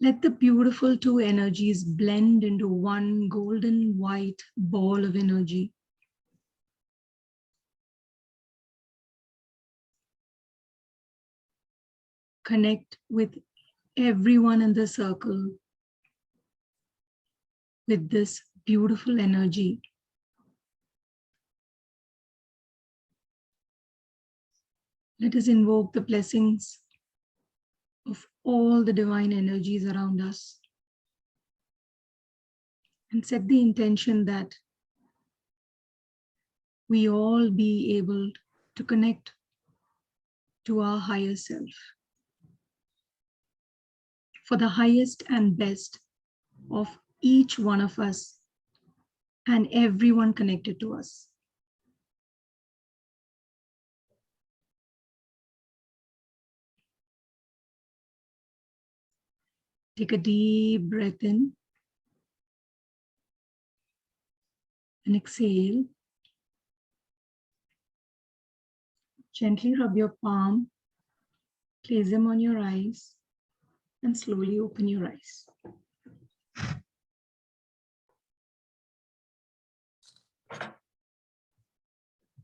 Let the beautiful two energies blend into one golden white ball of energy. Connect with everyone in the circle with this beautiful energy. Let us invoke the blessings of all the divine energies around us and set the intention that we all be able to connect to our higher self for the highest and best of each one of us and everyone connected to us. Take a deep breath in and exhale. Gently rub your palm, place them on your eyes, and slowly open your eyes.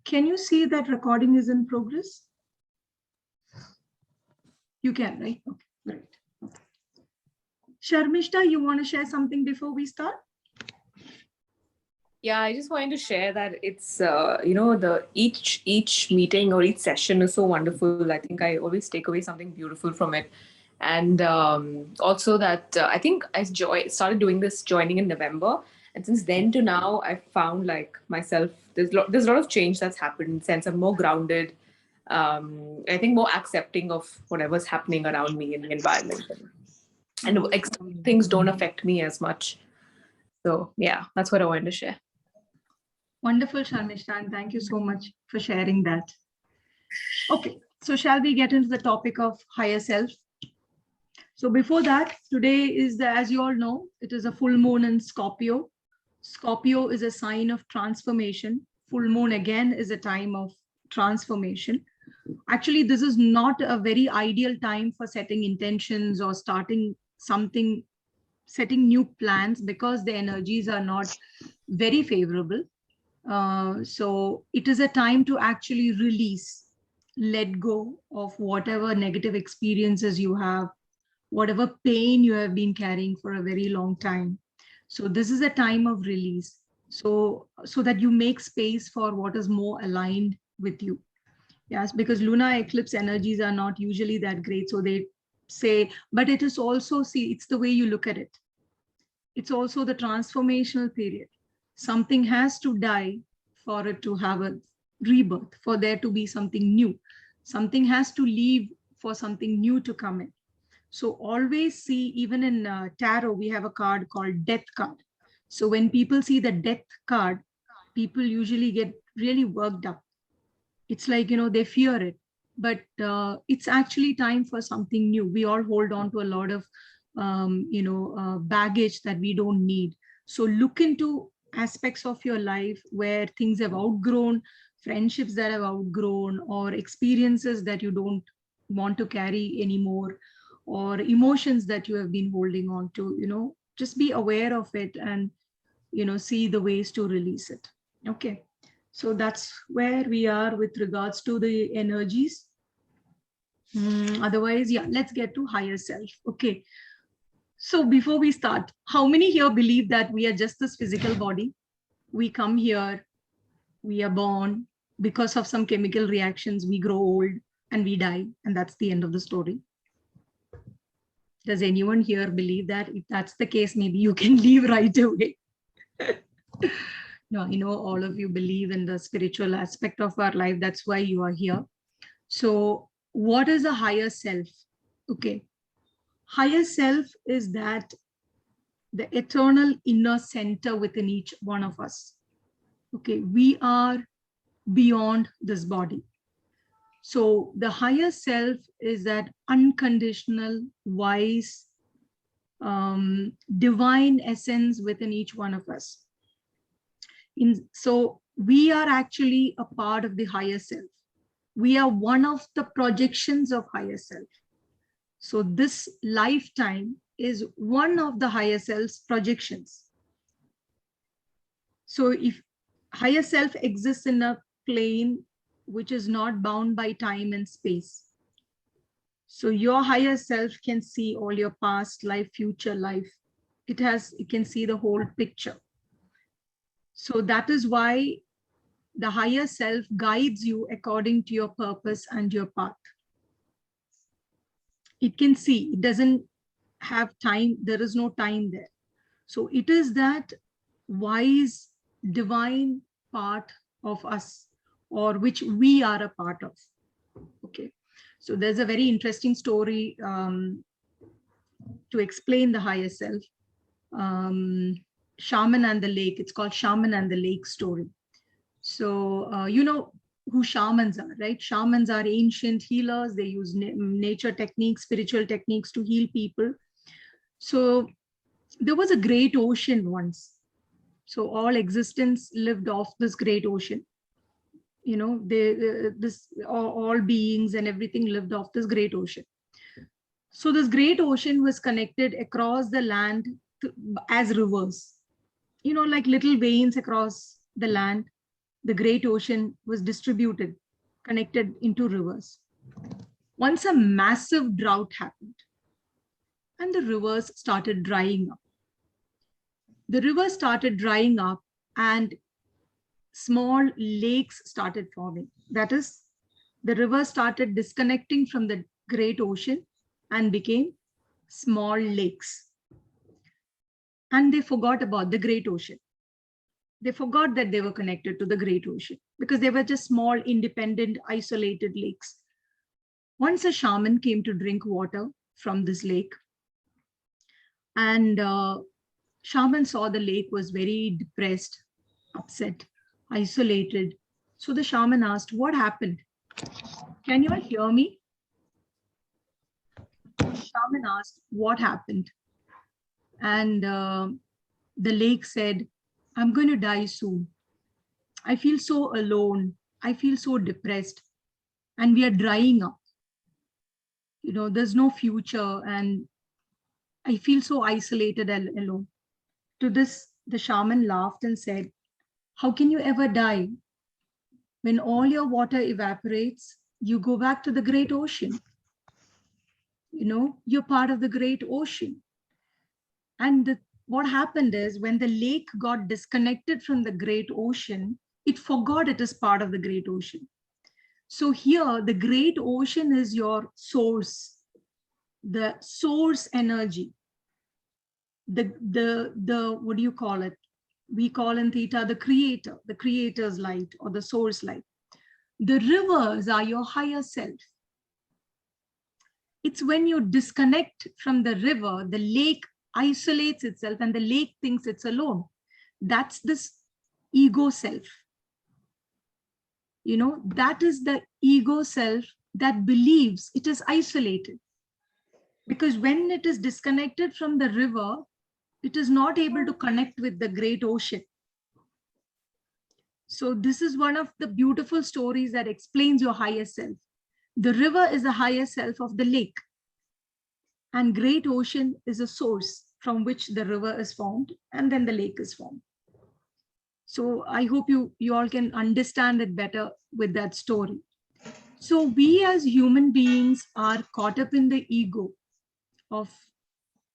Can you see that recording is in progress? You can, right? Okay, great. Okay. Sharmishta, you want to share something before we start? Yeah, I just wanted to share that it's the each meeting or each session is so wonderful. I think I always take away something beautiful from it, and also that I think I started doing this joining in November, and since then to now I found like myself there's a lot of change that's happened. In the sense I'm more grounded. I think more accepting of whatever's happening around me in the environment, and external things don't affect me as much. So yeah, that's what I wanted to share. Wonderful, Sharmishta, and thank you so much for sharing that. Okay, so shall we get into the topic of higher self? So before that, today is as you all know, it is a full moon in Scorpio. Scorpio is a sign of transformation. Full moon again is a time of transformation. Actually, this is not a very ideal time for setting intentions or starting something, setting new plans, because the energies are not very favorable. So it is a time to actually release, let go of whatever negative experiences you have, whatever pain you have been carrying for a very long time. So this is a time of release. So that you make space for what is more aligned with you. Yes, because lunar eclipse energies are not usually that great. So they say, but it is also, see, it's the way you look at it. It's also the transformational period. Something has to die for it to have a rebirth, for there to be something new. Something has to leave for something new to come in. So always see, even in tarot, we have a card called death card. So when people see the death card, people usually get really worked up. It's like, they fear it, but it's actually time for something new. We all hold on to a lot of baggage that we don't need. So look into aspects of your life where things have outgrown, friendships that have outgrown, or experiences that you don't want to carry anymore, or emotions that you have been holding on to. Just be aware of it and see the ways to release it. Okay, so that's where we are with regards to the energies. Otherwise, yeah, let's get to higher self. Okay, so before we start, how many here believe that we are just this physical body? We come here, we are born, because of some chemical reactions we grow old and we die, and that's the end of the story. Does anyone here believe that? If that's the case, maybe you can leave right away. No, all of you believe in the spiritual aspect of our life. That's why you are here. So what is a higher self? Okay. Higher self is that the eternal inner center within each one of us. Okay. We are beyond this body. So the higher self is that unconditional, wise, divine essence within each one of us. So we are actually a part of the higher self. We are one of the projections of higher self. So this lifetime is one of the higher self's projections. So if higher self exists in a plane which is not bound by time and space, so your higher self can see all your past life, future life. It can see the whole picture. So that is why the higher self guides you according to your purpose and your path. It can see, it doesn't have time, there is no time there. So it is that wise, divine part of us, or which we are a part of. Okay, so there's a very interesting story to explain the higher self. Shaman and the Lake, it's called Shaman and the Lake story. So you know who shamans are, right? Shamans are ancient healers. They use nature techniques, spiritual techniques to heal people. So there was a great ocean once. So all existence lived off this great ocean. You know, all beings and everything lived off this great ocean. So this great ocean was connected across the land as rivers. You know, like little veins across the land. The great ocean was distributed, connected into rivers. Once a massive drought happened and the rivers started drying up. The rivers started drying up and small lakes started forming. That is, the river started disconnecting from the great ocean and became small lakes. And they forgot about the great ocean. They forgot that they were connected to the great ocean because they were just small, independent, isolated lakes. Once a shaman came to drink water from this lake, and shaman saw the lake was very depressed, upset, isolated. So the shaman asked, what happened? Can you all hear me? The shaman asked, what happened? And the lake said, I'm going to die soon. I feel so alone. I feel so depressed. And we are drying up. You know, there's no future. And I feel so isolated and alone. To this, the shaman laughed and said, how can you ever die? When all your water evaporates, you go back to the great ocean. You know, you're part of the great ocean. And what happened is when the lake got disconnected from the great ocean, it forgot it is part of the great ocean. So here, the great ocean is your source, the source energy, the what do you call it? We call in theta the creator, the creator's light or the source light. The rivers are your higher self. It's when you disconnect from the river, the lake isolates itself and the lake thinks it's alone. That's this ego self. You know, that is the ego self that believes it is isolated. Because when it is disconnected from the river, it is not able to connect with the great ocean. So this is one of the beautiful stories that explains your higher self. The river is the higher self of the lake. And great ocean is a source from which the river is formed and then the lake is formed. So I hope you all can understand it better with that story. So we as human beings are caught up in the ego of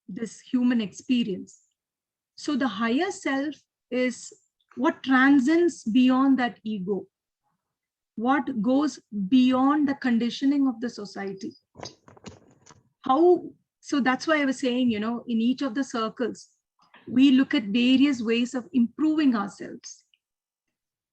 this human experience. So the higher self is what transcends beyond that ego, what goes beyond the conditioning of the society. So that's why I was saying, you know, in each of the circles, we look at various ways of improving ourselves.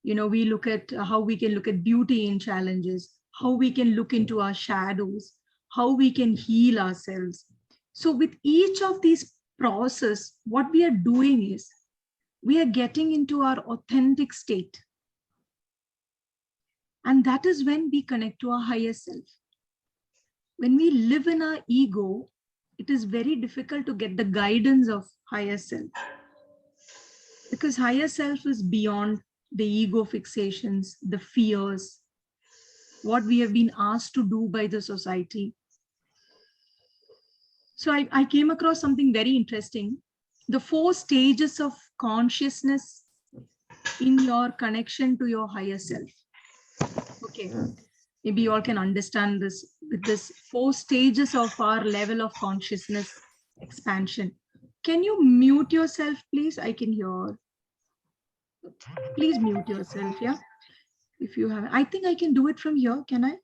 You know, we look at how we can look at beauty in challenges, how we can look into our shadows, how we can heal ourselves. So with each of these process, what we are doing is we are getting into our authentic state. And that is when we connect to our higher self. When we live in our ego, it is very difficult to get the guidance of higher self. Because higher self is beyond the ego fixations, the fears, what we have been asked to do by the society. So I came across something very interesting. The 4 stages of consciousness in your connection to your higher self. Okay, maybe you all can understand this with this 4 stages of our level of consciousness expansion. Can you mute yourself, please? I can hear. Please mute yourself, yeah? If you have, I think I can do it from here. Can I?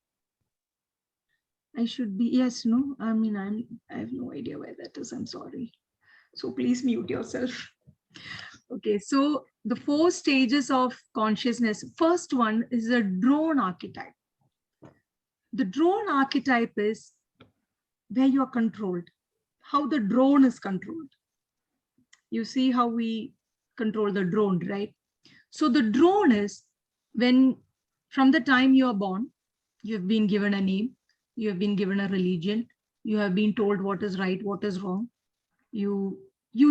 I should be, yes, no? I mean, I have no idea where that is. I'm sorry. So please mute yourself. Okay, so the 4 stages of consciousness. First one is a drone archetype. The drone archetype is where you are controlled, how the drone is controlled. You see how we control the drone, right? So the drone is when from the time you are born, you have been given a name, you have been given a religion, you have been told what is right, what is wrong. You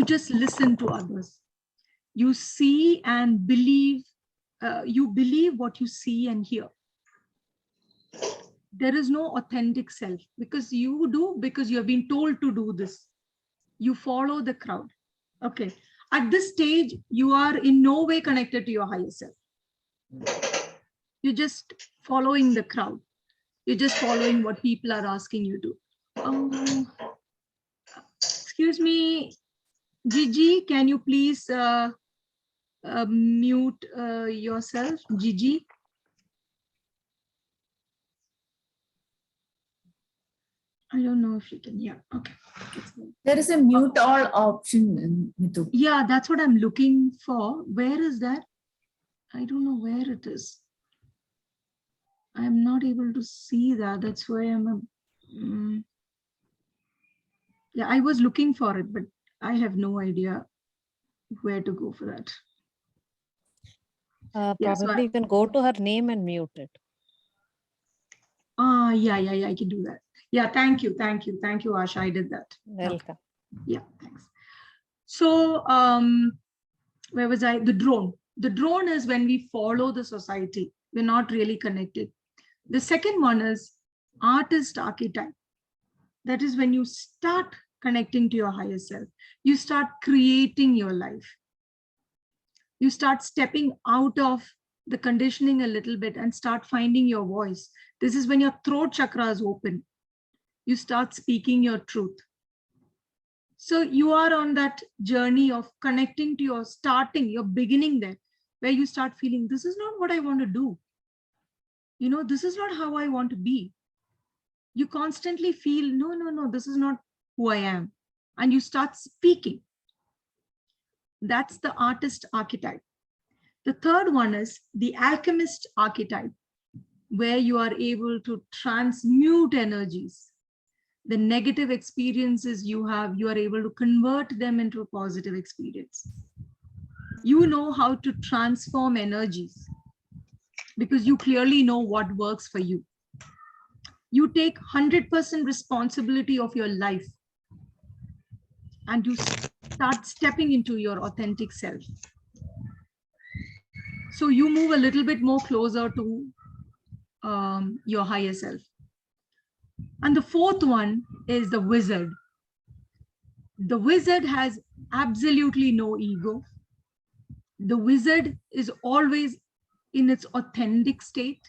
just listen to others. You see and believe, you believe what you see and hear. There is no authentic self because you have been told to do this. You follow the crowd. Okay. At this stage, you are in no way connected to your higher self. You're just following the crowd. You're just following what people are asking you to. Excuse me, Gigi, can you please mute yourself, Gigi? I don't know if you can. Yeah. Okay. There is a mute all option, Mitu. Yeah, that's what I'm looking for. Where is that? I don't know where it is. I'm not able to see that. That's why yeah, I was looking for it, but I have no idea where to go for that. Yeah, so Probably you can go to her name and mute it. yeah, I can do that. Yeah, thank you, Asha. I did that. Welcome. Okay. Yeah, thanks. So, where was I? The drone. The drone is when we follow the society. We're not really connected. The second one is artist archetype. That is when you start connecting to your higher self. You start creating your life. You start stepping out of the conditioning a little bit and start finding your voice. This is when your throat chakra is open. You start speaking your truth. So you are on that journey of connecting to your starting, your beginning there, where you start feeling, this is not what I want to do. You know, this is not how I want to be. You constantly feel, no, this is not who I am. And you start speaking. That's the artist archetype. The third one is the alchemist archetype, where you are able to transmute energies. The negative experiences you have, you are able to convert them into a positive experience. You know how to transform energies because you clearly know what works for you. You take 100% responsibility of your life and you start stepping into your authentic self. So you move a little bit more closer to your higher self. And the fourth one is the wizard. The wizard has absolutely no ego. The wizard is always in its authentic state.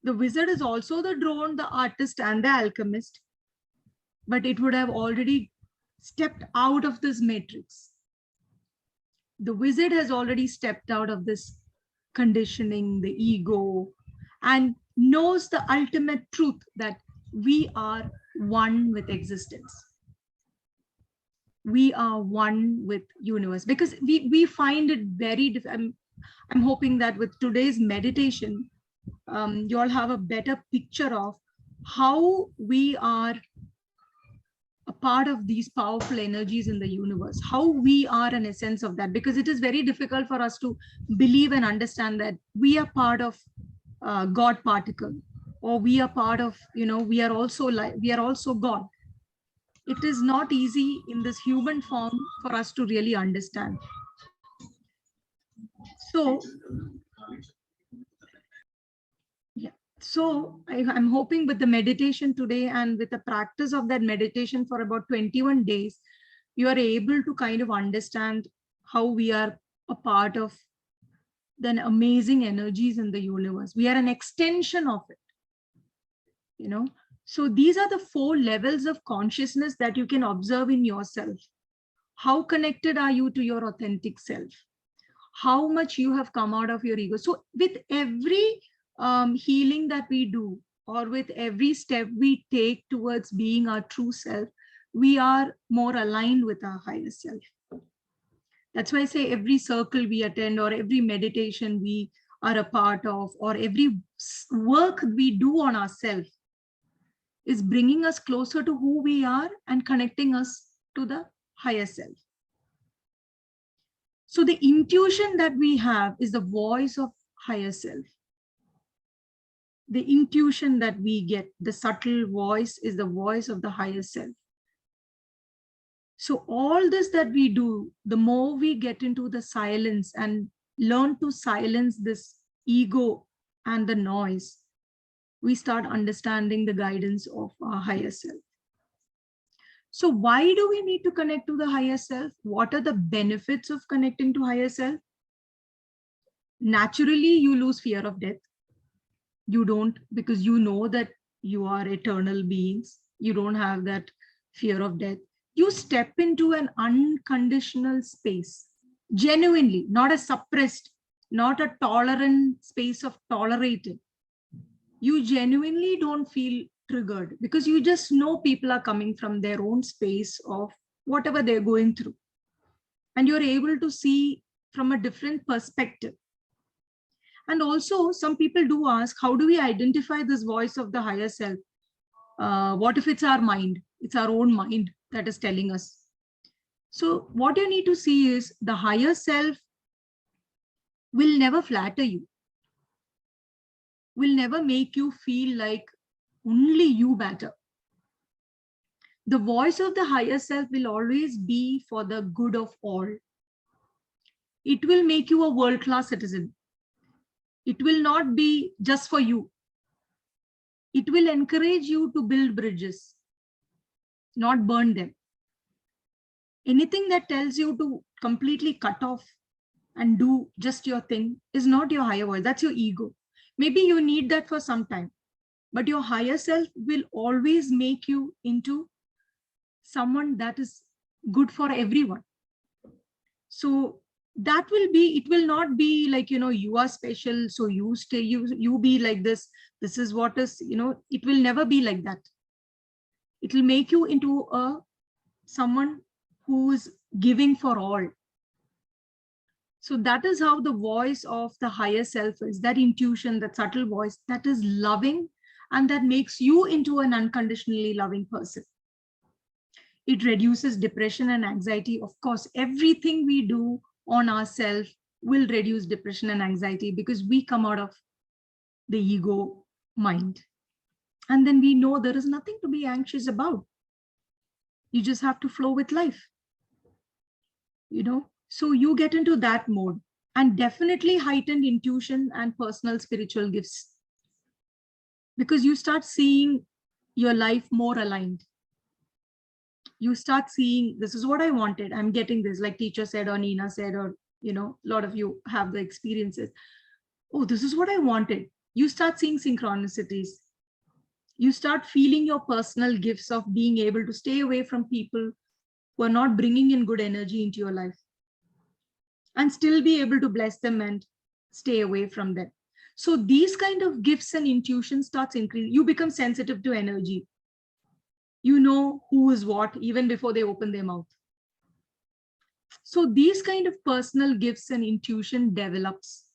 The wizard is also the drone, the artist, and the alchemist, but it would have already stepped out of this matrix. The wizard has already stepped out of this conditioning, the ego, and knows the ultimate truth that we are one with existence. We are one with universe, because we find it very difficult. I'm hoping that with today's meditation, you all have a better picture of how we are a part of these powerful energies in the universe, how we are an essence of that, because it is very difficult for us to believe and understand that we are part of God particle, or we are part of, we are also God. It is not easy in this human form for us to really understand. So, yeah, So I'm hoping with the meditation today and with the practice of that meditation for about 21 days, you are able to kind of understand how we are a part of the amazing energies in the universe. We are an extension of it, you know. So these are the 4 levels of consciousness that you can observe in yourself. How connected are you to your authentic self? How much you have come out of your ego? So with every healing that we do, or with every step we take towards being our true self, we are more aligned with our higher self. That's why I say every circle we attend, or every meditation we are a part of, or every work we do on ourselves is bringing us closer to who we are and connecting us to the higher self. So the intuition that we have is the voice of higher self. The intuition that we get, the subtle voice, is the voice of the higher self. So all this that we do, the more we get into the silence and learn to silence this ego and the noise, we start understanding the guidance of our higher self. So why do we need to connect to the higher self? What are the benefits of connecting to higher self? Naturally, you lose fear of death. You don't, because you know that you are eternal beings. You don't have that fear of death. You step into an unconditional space, genuinely, not a suppressed, not a tolerant space of tolerating. You genuinely don't feel triggered, because you just know people are coming from their own space of whatever they're going through. And you're able to see from a different perspective. And also, some people do ask, how do we identify this voice of the higher self? What if it's our mind? It's our own mind that is telling us. So what you need to see is the higher self will never flatter you, will never make you feel like only you matter. The voice of the higher self will always be for the good of all. It will make you a world-class citizen. It will not be just for you. It will encourage you to build bridges, not burn them. Anything that tells you to completely cut off and do just your thing is not your higher voice. That's your ego. Maybe you need that for some time, but your higher self will always make you into someone that is good for everyone. So that will be, it will not be like, you are special, so you stay, you be like this. This is what is, it will never be like that. It will make you into someone who is giving for all. So that is how the voice of the higher self is, that intuition, that subtle voice that is loving, and that makes you into an unconditionally loving person. It reduces depression and anxiety. Of course, everything we do on ourselves will reduce depression and anxiety, because we come out of the ego mind. And then we know there is nothing to be anxious about. You just have to flow with life. So you get into that mode, and definitely heightened intuition and personal spiritual gifts, because you start seeing your life more aligned. You start seeing, this is what I wanted, I'm getting this, like teacher said, or Nina said, or a lot of you have the experiences. Oh, this is what I wanted. You start seeing synchronicities. You start feeling your personal gifts of being able to stay away from people who are not bringing in good energy into your life, and still be able to bless them and stay away from them. So these kind of gifts and intuition starts increasing. You become sensitive to energy. You know who is what even before they open their mouth. So these kind of personal gifts and intuition develops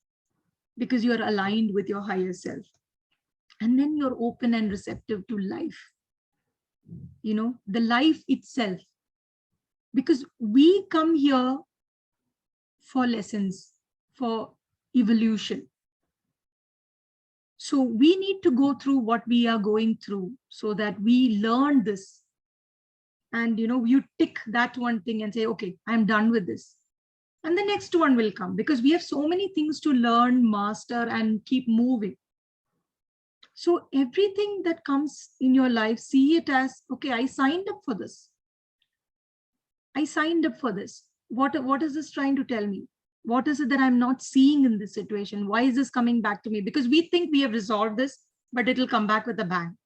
because you're aligned with your higher self. And then you're open and receptive to life, the life itself. Because we come here for lessons, for evolution. So we need to go through what we are going through so that we learn this. And, you tick that one thing and say, okay, I'm done with this. And the next one will come, because we have so many things to learn, master, and keep moving. So everything that comes in your life, see it as, okay, I signed up for this. I signed up for this. What is this trying to tell me? What is it that I'm not seeing in this situation? Why is this coming back to me? Because we think we have resolved this, but it'll come back with a bang.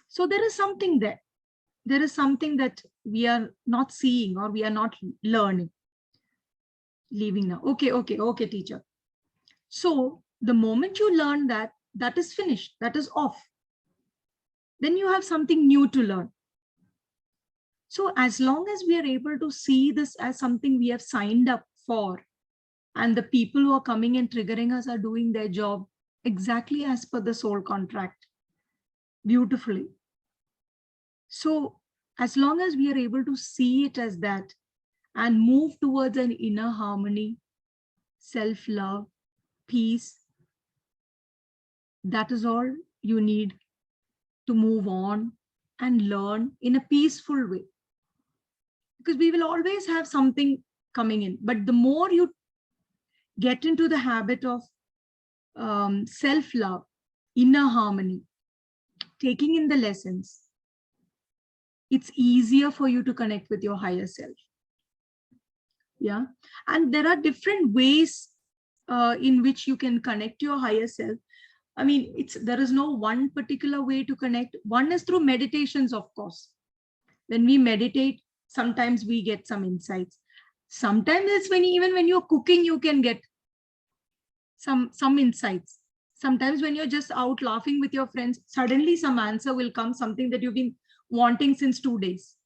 So there is something there. There is something that we are not seeing or we are not learning. Leaving now. Okay, teacher. So the moment you learn that, that is finished, that is off. Then you have something new to learn. So as long as we are able to see this as something we have signed up for, and the people who are coming and triggering us are doing their job exactly as per the soul contract, beautifully. So as long as we are able to see it as that and move towards an inner harmony, self-love, peace, that is all you need to move on and learn in a peaceful way. Because we will always have something coming in, but the more you get into the habit of self-love, inner harmony, taking in the lessons, it's easier for you to connect with your higher self. Yeah, and there are different ways in which you can connect to your higher self. I mean, there is no one particular way to connect. One is through meditations, of course. When we meditate, sometimes we get some insights. Sometimes it's even when you're cooking, you can get some insights. Sometimes when you're just out laughing with your friends, suddenly some answer will come, something that you've been wanting since 2 days.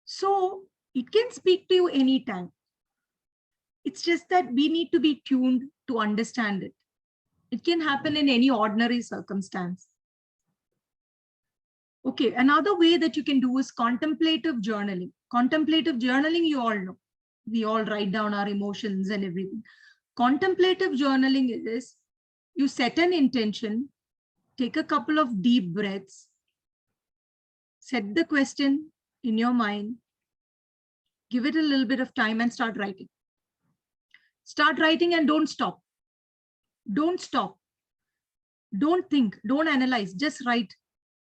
So it can speak to you anytime. It's just that we need to be tuned to understand it. It can happen in any ordinary circumstance. Okay, another way that you can do is contemplative journaling. Contemplative journaling, you all know. We all write down our emotions and everything. Contemplative journaling is you set an intention, take a couple of deep breaths, set the question in your mind, give it a little bit of time and start writing. Start writing and don't stop. Don't stop. Don't think, don't analyze, just write.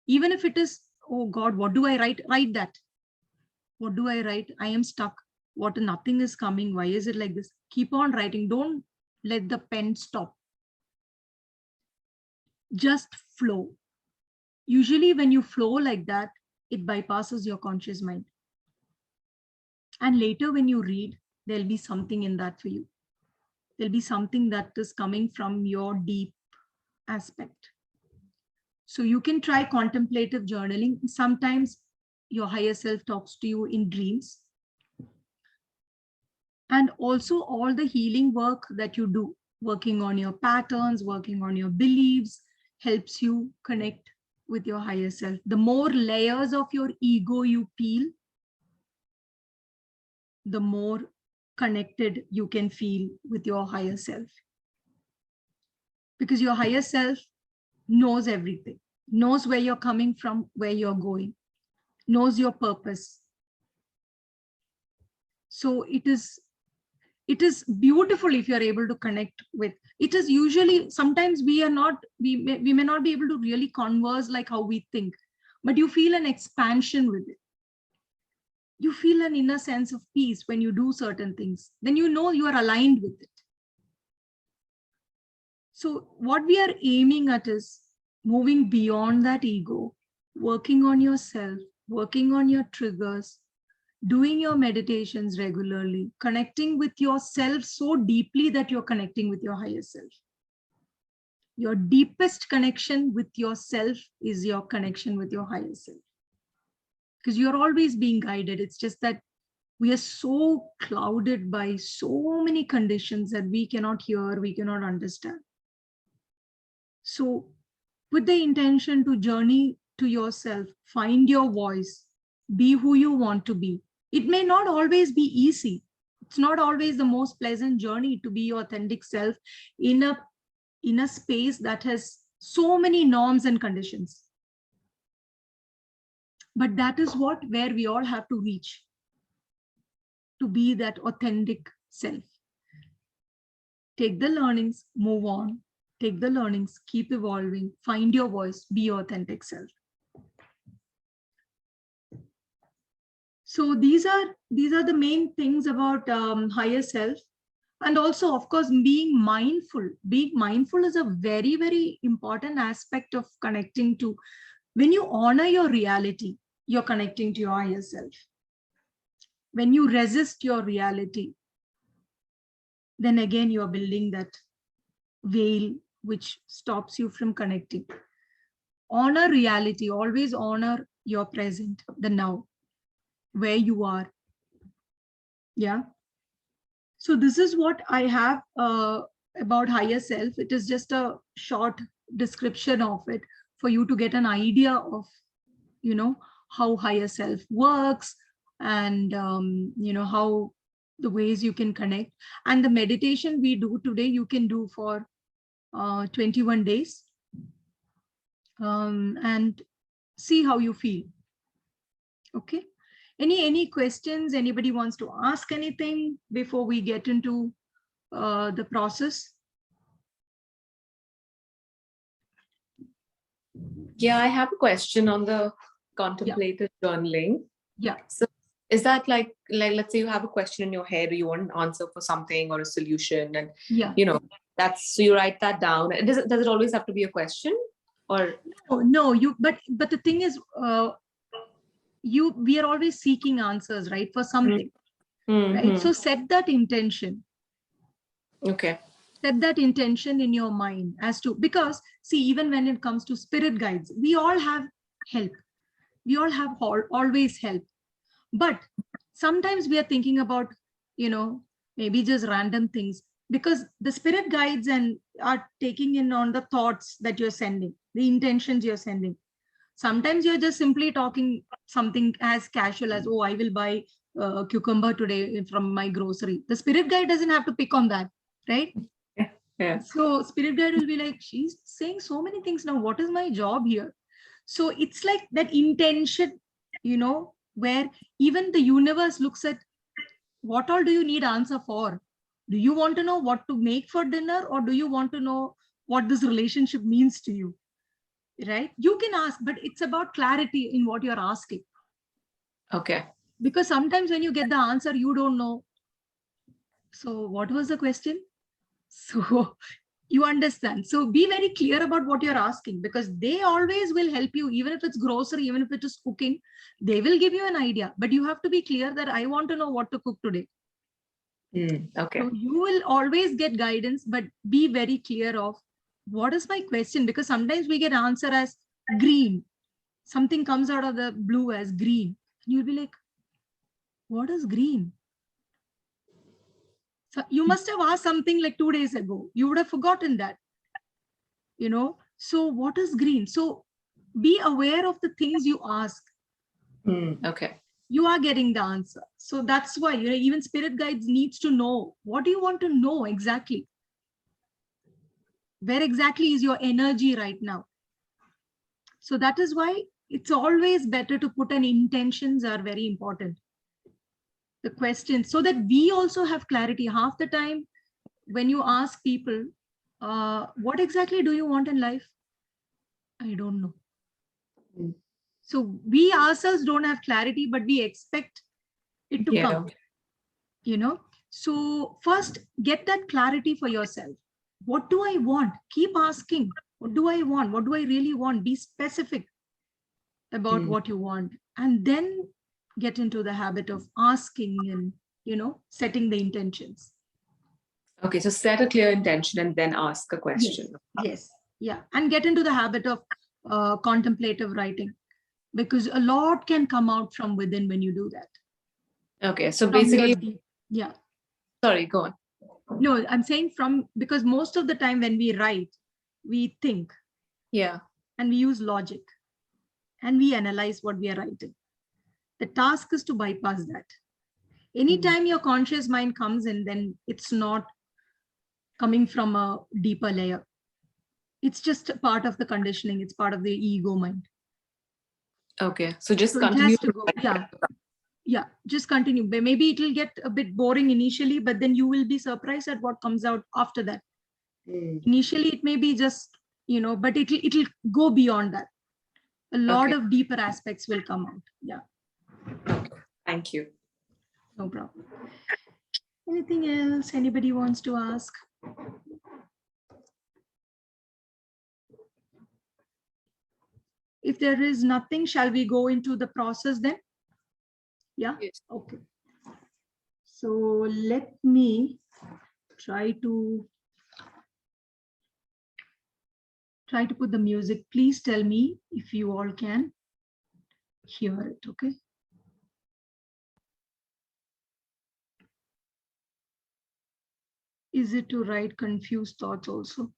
Even if it is, oh God, what do I write? Write that. What do I write? I am stuck. What, nothing is coming. Why is it like this? Keep on writing. Don't let the pen stop. Just flow. Usually when you flow like that, it bypasses your conscious mind. And later when you read, there'll be something in that for you. There'll be something that is coming from your deep aspect. So you can try contemplative journaling. Sometimes your higher self talks to you in dreams. And also all the healing work that you do, working on your patterns, working on your beliefs, helps you connect with your higher self. The more layers of your ego you peel, the more connected you can feel with your higher self. Because your higher self knows everything, knows where you're coming from, where you're going, knows your purpose. So it is beautiful if you're able to connect with. It is usually, sometimes we may not be able to really converse like how we think, but you feel an expansion with it. You feel an inner sense of peace when you do certain things. Then you know you are aligned with it. So what we are aiming at is moving beyond that ego, working on yourself, working on your triggers, doing your meditations regularly, connecting with yourself so deeply that you're connecting with your higher self. Your deepest connection with yourself is your connection with your higher self. Because you're always being guided. It's just that we are so clouded by so many conditions that we cannot hear, we cannot understand. So with the intention to journey to yourself, find your voice, be who you want to be. It may not always be easy. It's not always the most pleasant journey to be your authentic self in a space that has so many norms and conditions. But that is where we all have to reach, to be that authentic self. Take the learnings, move on, take the learnings, keep evolving, find your voice, be your authentic self. So these are the main things about higher self. And also, of course, being mindful. Being mindful is a very, very important aspect of connecting to. When you honor your reality, you're connecting to your higher self. When you resist your reality, then again, you are building that veil which stops you from connecting. Honor reality, always honor your present, the now, where you are. Yeah. So this is what I have about higher self. It is just a short description of it for you to get an idea of, how higher self works, and, how the ways you can connect. And the meditation we do today, you can do for 21 days and see how you feel. Okay. Any questions? Anybody wants to ask anything before we get into the process? Yeah, I have a question on the contemplative journaling. Yeah. So is that like let's say you have a question in your head, or you want an answer for something or a solution, and Yeah. that's, so you write that down. And does it always have to be a question, or? No, but the thing is, we are always seeking answers, right, for something. Right? So set that intention. Okay. Set that intention in your mind as to, because see, even when it comes to spirit guides, we all have help. We all have always help. But sometimes we are thinking about, maybe just random things, because the spirit guides and are taking in on the thoughts that you're sending, the intentions you're sending. Sometimes you're just simply talking something as casual as, oh, I will buy cucumber today from my grocery. The spirit guide doesn't have to pick on that, right? Yeah. So spirit guide will be like, she's saying so many things now. What is my job here? So it's like that intention, where even the universe looks at, what all do you need answer for? Do you want to know what to make for dinner, or do you want to know what this relationship means to you? Right? You can ask, but it's about clarity in what you're asking. Okay. Because sometimes when you get the answer, you don't know. So what was the question? So you understand. So be very clear about what you're asking, because they always will help you, even if it's grocery, even if it is cooking, they will give you an idea. But you have to be clear that I want to know what to cook today. Okay. So you will always get guidance, but be very clear of what is my question, because sometimes we get answer as green. Something comes out of the blue as green. And you'll be like, what is green? So you must have asked something like 2 days ago. You would have forgotten that. So what is green? So be aware of the things you ask. Okay. You are getting the answer. So that's why, even spirit guides needs to know, what do you want to know exactly? Where exactly is your energy right now? So that is why it's always better to put an intentions are very important. The questions, so that we also have clarity. Half the time when you ask people, what exactly do you want in life? I don't know. So we ourselves don't have clarity, but we expect it to come. So first get that clarity for yourself. What do I want? Keep asking. What do I want? What do I really want? Be specific about what you want, and then get into the habit of asking and, setting the intentions. Okay, so set a clear intention and then ask a question. Yes. Yeah. And get into the habit of contemplative writing, because a lot can come out from within when you do that. Okay, so From basically, yeah. Sorry, go on. No, I'm saying because most of the time when we write, we think. Yeah. And we use logic and we analyze what we are writing. The task is to bypass that. Anytime your conscious mind comes in, then it's not coming from a deeper layer. It's just a part of the conditioning. It's part of the ego mind. Okay, so just So continue. it has to go. Yeah, just continue. Maybe it will get a bit boring initially, but then you will be surprised at what comes out after that. Initially, it may be just, but it'll go beyond that. A lot Okay. of deeper aspects will come out. Yeah, Thank you. no problem. Anything else anybody wants to ask? If there is nothing, shall we go into the process then? Yeah. Yes. Okay. So let me try to put the music. Please tell me if you all can hear it. Okay. Is it to write confused thoughts also?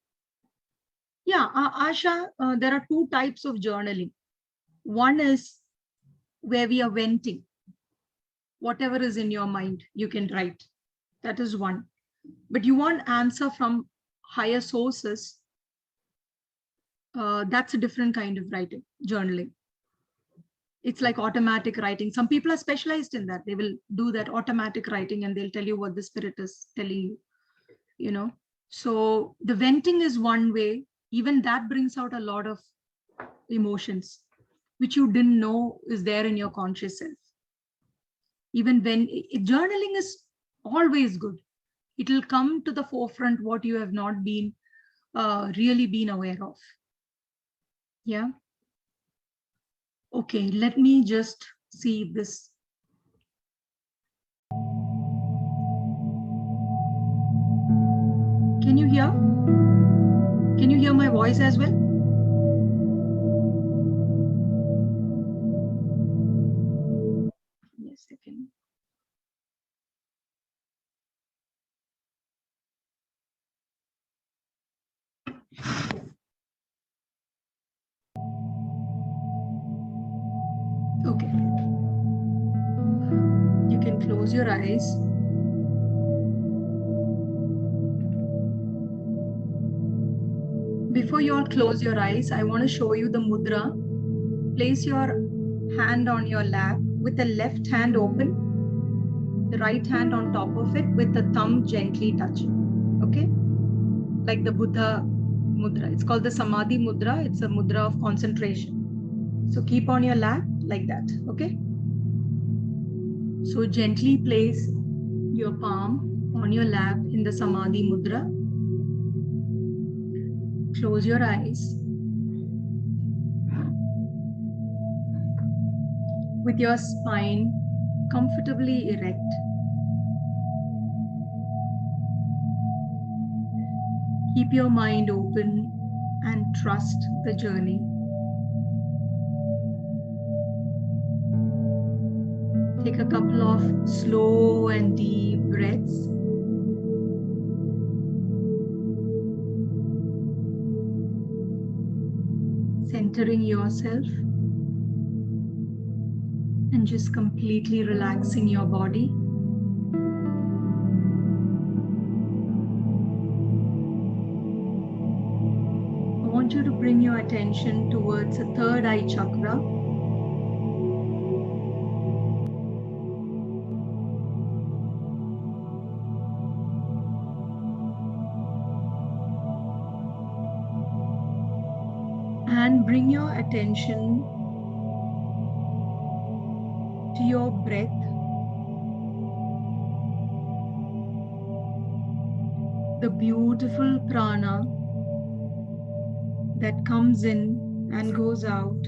Yeah, Asha, there are two types of journaling. One is where we are venting. Whatever is in your mind, you can write. That is one. But you want answer from higher sources. That's a different kind of writing, journaling. It's like automatic writing. Some people are specialized in that. They will do that automatic writing and they'll tell you what the spirit is telling you, So the venting is one way. Even that brings out a lot of emotions, which you didn't know is there in your conscious self. Even when journaling is always good, it will come to the forefront what you have not been really been aware of. Yeah. Okay, let me just see this. Can you hear? Can you hear my voice as well? Yes, I can. Okay. You can close your eyes. Before you all close your eyes, I want to show you the mudra. Place your hand on your lap with the left hand open, the right hand on top of it with the thumb gently touching. Okay? Like the Buddha mudra. It's called the Samadhi mudra. It's a mudra of concentration. So keep on your lap like that. Okay? So gently place your palm on your lap in the Samadhi mudra. Close your eyes. With your spine comfortably erect. Keep your mind open and trust the journey. Take a couple of slow and deep breaths. Centering yourself and just completely relaxing your body. I want you to bring your attention towards the third eye chakra. And bring your attention to your breath. The beautiful prana that comes in and goes out.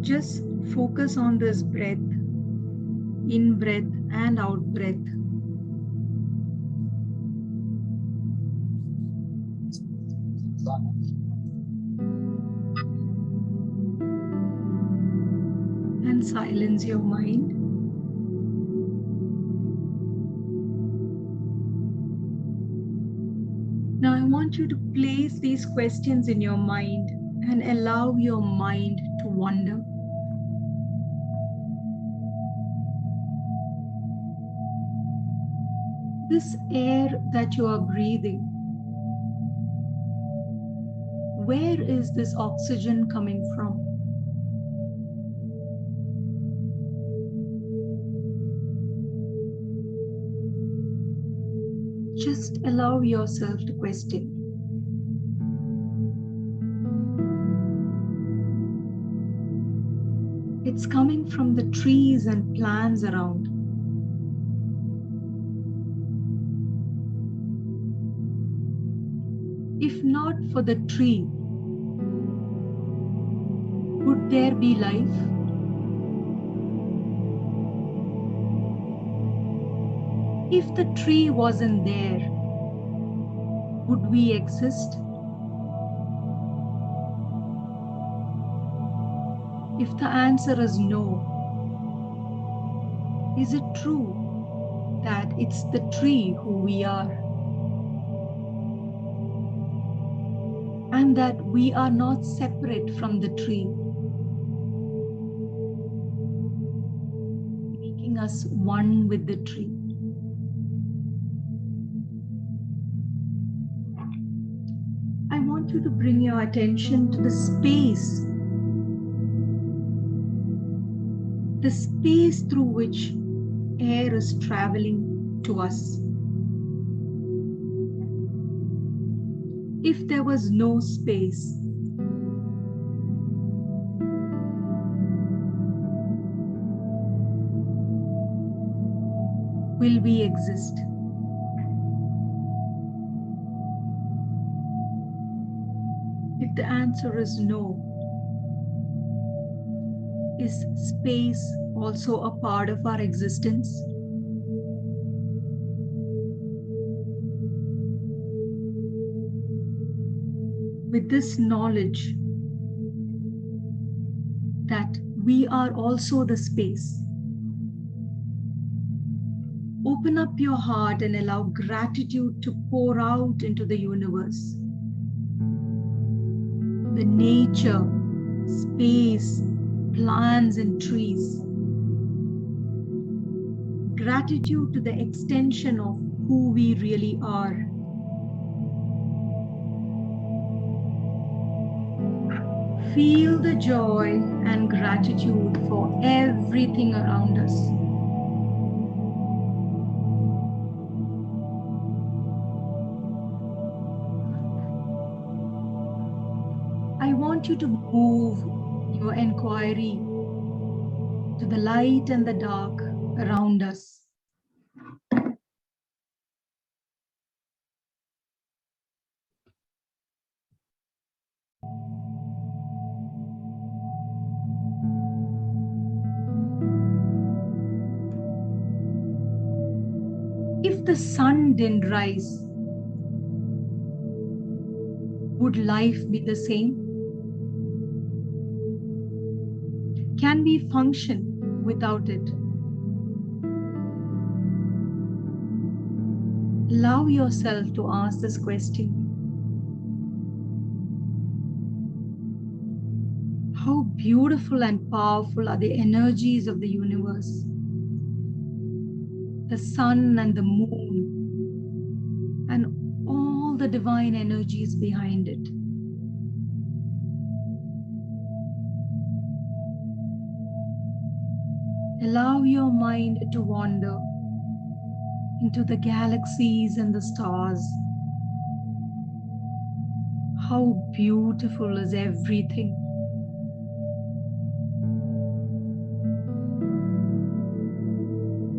Just focus on this breath, in breath and out breath. And silence your mind. Now I want you to place these questions in your mind and allow your mind to wander. This air that you are breathing, where is this oxygen coming from? just allow yourself to question. It's coming from the trees and plants around. If not for the tree, would there be life? If the tree wasn't there, would we exist? If the answer is no, is it true that it's the tree who we are? And that we are not separate from the tree, making us one with the tree. I want you to bring your attention to the space through which air is traveling to us. If there was no space, will we exist? If the answer is no, is space also a part of our existence? With this knowledge that we are also the space, open up your heart and allow gratitude to pour out into the universe. The nature, space, plants and trees. Gratitude to the extension of who we really are. Feel the joy and gratitude for everything around us. I want you to move your inquiry to the light and the dark around us. If the sun didn't rise, would life be the same? Can we function without it? Allow yourself to ask this question. How beautiful and powerful are the energies of the universe? The sun and the moon and all the divine energies behind it. Allow your mind to wander into the galaxies and the stars. How beautiful is everything.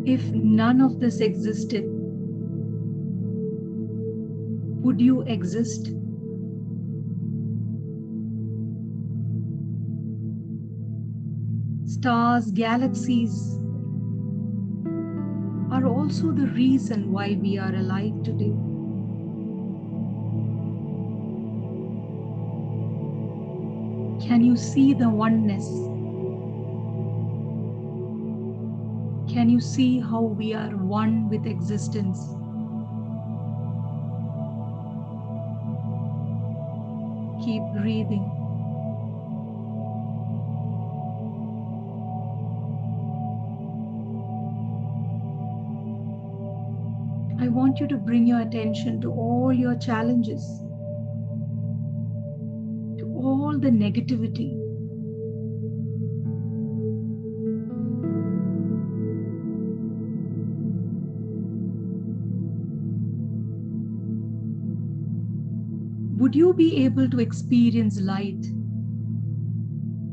If none of this existed, would you exist? Stars, galaxies are also the reason why we are alive today. Can you see the oneness? Can you see how we are one with existence? Keep breathing. I want you to bring your attention to all your challenges, to all the negativity. Would you be able to experience light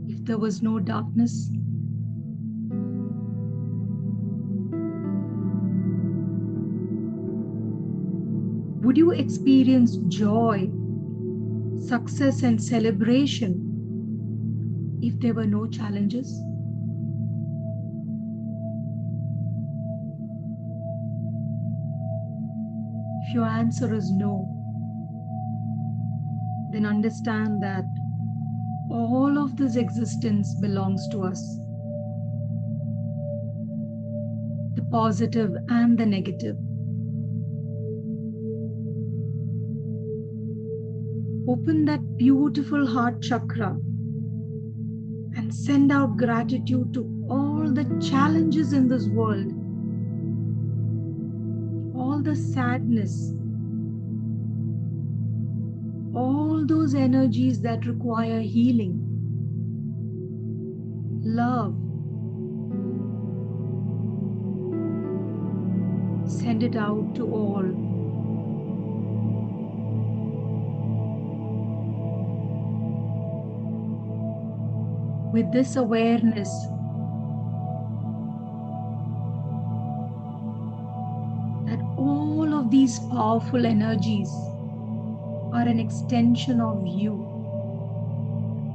if there was no darkness? Would you experience joy, success, and celebration if there were no challenges? If your answer is no, then understand that all of this existence belongs to us. The positive and the negative. Open that beautiful heart chakra and send out gratitude to all the challenges in this world, all the sadness, all those energies that require healing, love. Send it out to all. With this awareness, that all of these powerful energies are an extension of you,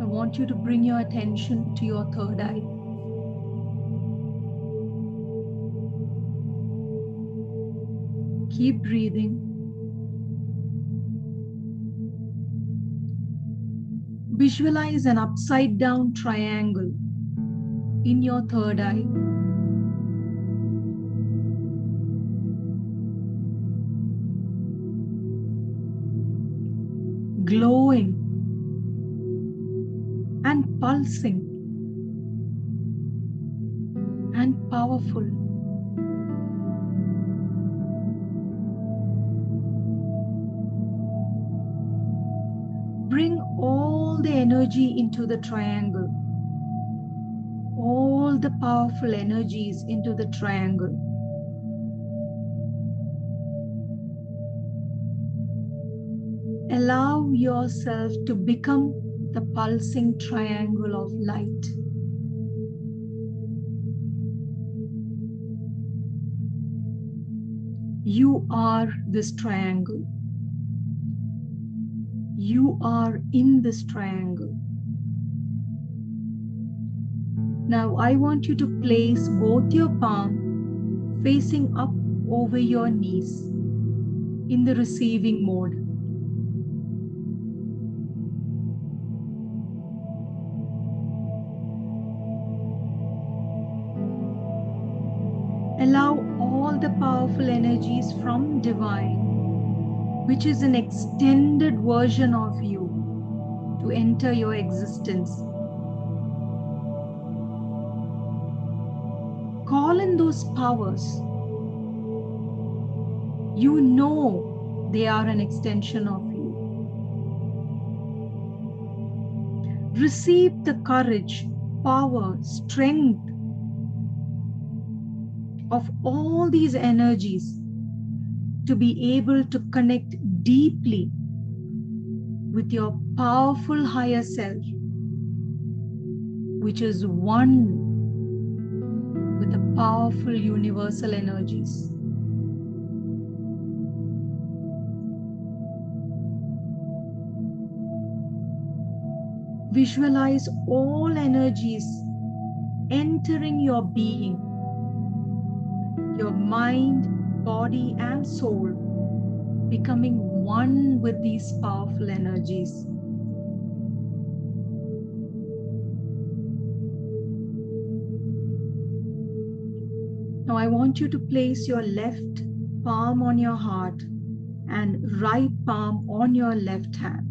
I want you to bring your attention to your third eye. Keep breathing. Visualize an upside down triangle in your third eye. Glowing and pulsing and powerful. Bring all the energy into the triangle, all the powerful energies into the triangle. Allow yourself to become the pulsing triangle of light. You are this triangle. You are in this triangle. Now I want you to place both your palms facing up over your knees in the receiving mode. Allow all the powerful energies from Divine, which is an extended version of you, to enter your existence. Call in those powers. You know they are an extension of you. Receive the courage, power, strength of all these energies to be able to connect deeply with your powerful higher self, which is one with the powerful universal energies. Visualize all energies entering your being, your mind, body, and soul, becoming one with these powerful energies. Now I want you to place your left palm on your heart and right palm on your left hand.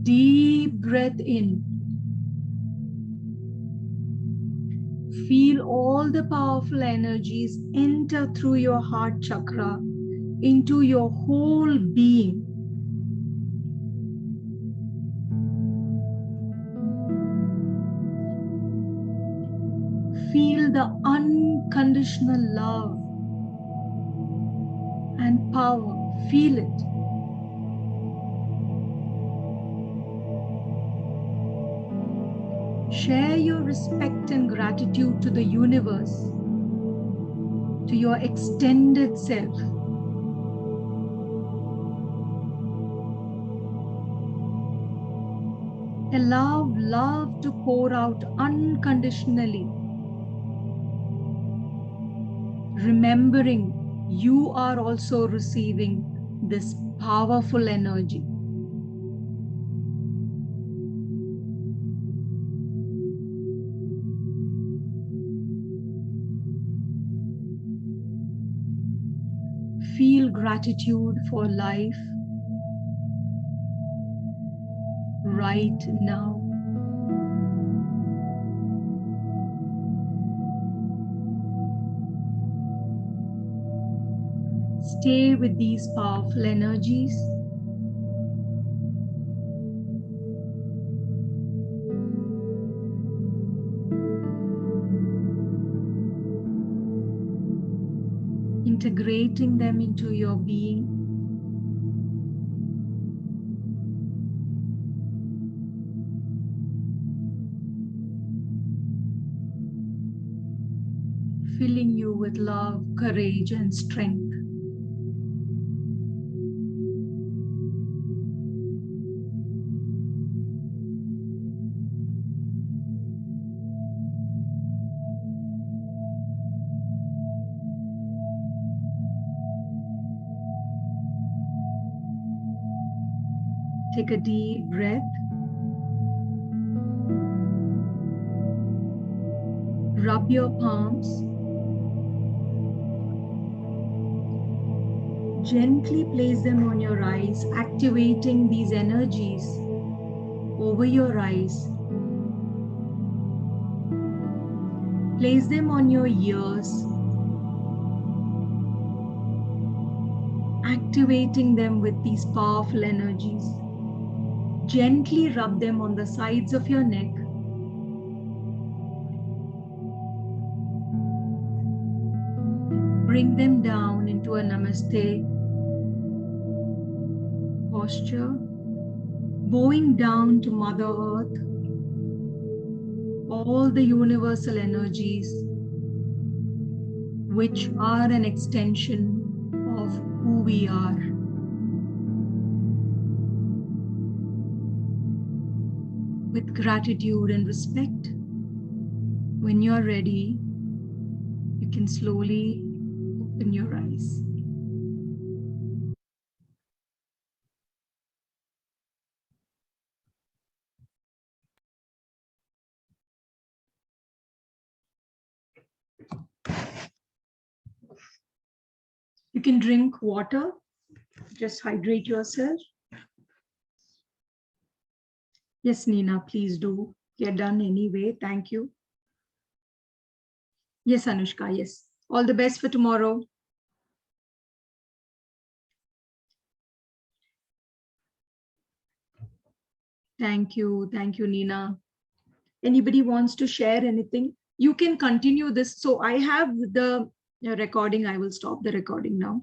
Deep breath in. Feel all the powerful energies enter through your heart chakra into your whole being. Feel the unconditional love and power. Feel it. Share your respect and gratitude to the universe, to your extended self. Allow love to pour out unconditionally, remembering you are also receiving this powerful energy. Feel gratitude for life right now. Stay with these powerful energies. Integrating them into your being. Filling you with love, courage, and strength. Take a deep breath. Rub your palms. Gently place them on your eyes, activating these energies over your eyes. Place them on your ears, activating them with these powerful energies. Gently rub them on the sides of your neck. Bring them down into a namaste posture, bowing down to Mother Earth, all the universal energies which are an extension of who we are. With gratitude and respect, when you're ready, you can slowly open your eyes. You can drink water, just hydrate yourself. Yes, Nina, please do. You're done anyway. Thank you. Yes, Anushka, yes. All the best for tomorrow. Thank you, Nina. Anybody wants to share anything? You can continue this. So I have the recording. I will stop the recording now.